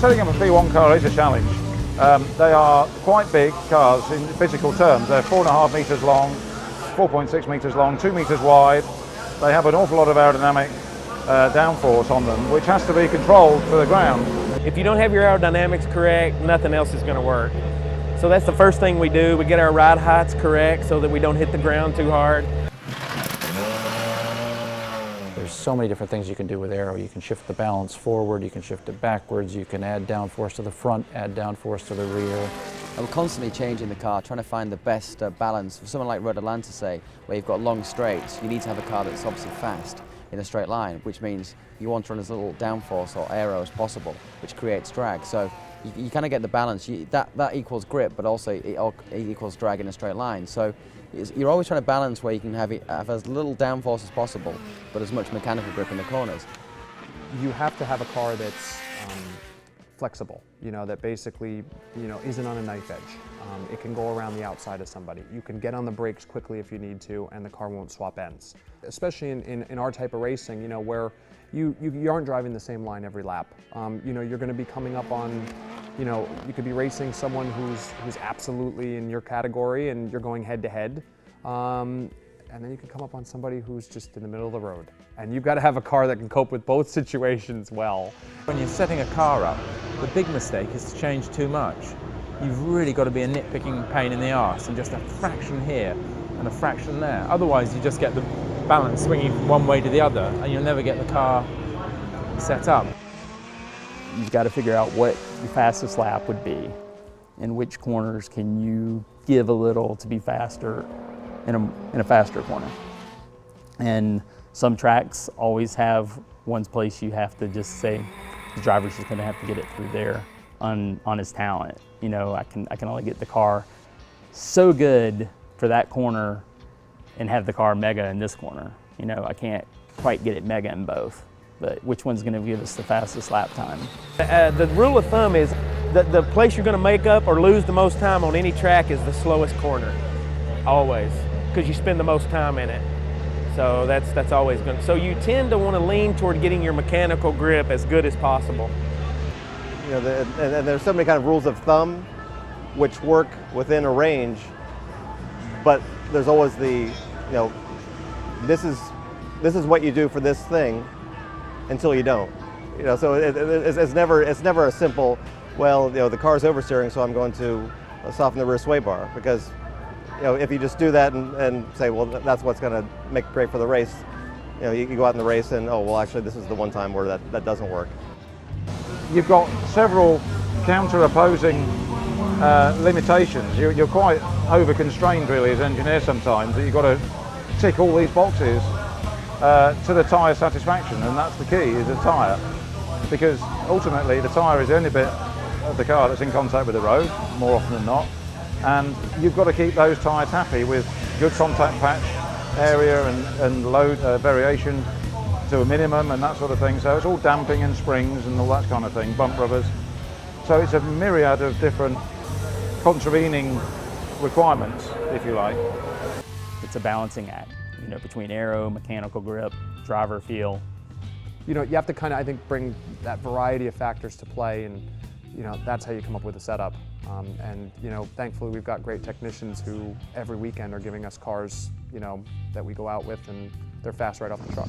setting up a V1 car is a challenge. They are quite big cars in physical terms. They're 4.5 metres long, 4.6 metres long, 2 metres wide. They have an awful lot of aerodynamic downforce on them, which has to be controlled to the ground. If you don't have your aerodynamics correct, nothing else is going to work. So that's the first thing we do. We get our ride heights correct so that we don't hit the ground too hard. There's so many different things you can do with aero. You can shift the balance forward, you can shift it backwards, you can add downforce to the front, add downforce to the rear. And we're constantly changing the car, trying to find the best balance. For someone like Road Atlanta, say, where you've got long straights, you need to have a car that's obviously fast in a straight line, which means you want to run as little downforce or aero as possible, which creates drag. So you kind of get the balance. That equals grip, but also it equals drag in a straight line. So you're always trying to balance where you can have as little downforce as possible, but as much mechanical grip in the corners. You have to have a car that's flexible, that basically, isn't on a knife edge. It can go around the outside of somebody. You can get on the brakes quickly if you need to, and the car won't swap ends. Especially in our type of racing, where you aren't driving the same line every lap. You're going to be coming up on, you could be racing someone who's absolutely in your category, and you're going head to head. And then you can come up on somebody who's just in the middle of the road. And you've got to have a car that can cope with both situations well. When you're setting a car up, the big mistake is to change too much. You've really got to be a nitpicking pain in the arse and just a fraction here and a fraction there. Otherwise you just get the balance swinging from one way to the other and you'll never get the car set up. You've got to figure out what your fastest lap would be and which corners can you give a little to be faster in a faster corner. And some tracks always have one place you have to just say the driver's just going to have to get it through there on his talent. I can only get the car so good for that corner and have the car mega in this corner. I can't quite get it mega in both, but which one's going to give us the fastest lap time? The rule of thumb is that the place you're going to make up or lose the most time on any track is the slowest corner, always, because you spend the most time in it. So that's always going to. So you tend to want to lean toward getting your mechanical grip as good as possible. And there's so many kind of rules of thumb which work within a range, but there's always the, this is what you do for this thing until you don't. So it's never a simple, well, the car's oversteering, so I'm going to soften the rear sway bar, because if you just do that and say, well, that's what's going to make it great for the race, you go out in the race and, oh, well, actually, this is the one time where that doesn't work. You've got several counter-opposing limitations. You're quite over-constrained, really, as engineers sometimes, that you've got to tick all these boxes to the tyre satisfaction, and that's the key, is the tyre. Because ultimately, the tyre is the only bit of the car that's in contact with the road, more often than not. And you've got to keep those tyres happy with good contact patch area and load variation to a minimum and that sort of thing. So it's all damping and springs and all that kind of thing, bump rubbers. So it's a myriad of different contravening requirements, if you like. It's a balancing act, between aero, mechanical grip, driver feel. You have to kind of, I think, bring that variety of factors to play, and that's how you come up with a setup. And thankfully we've got great technicians who every weekend are giving us cars, that we go out with, and they're fast right off the truck.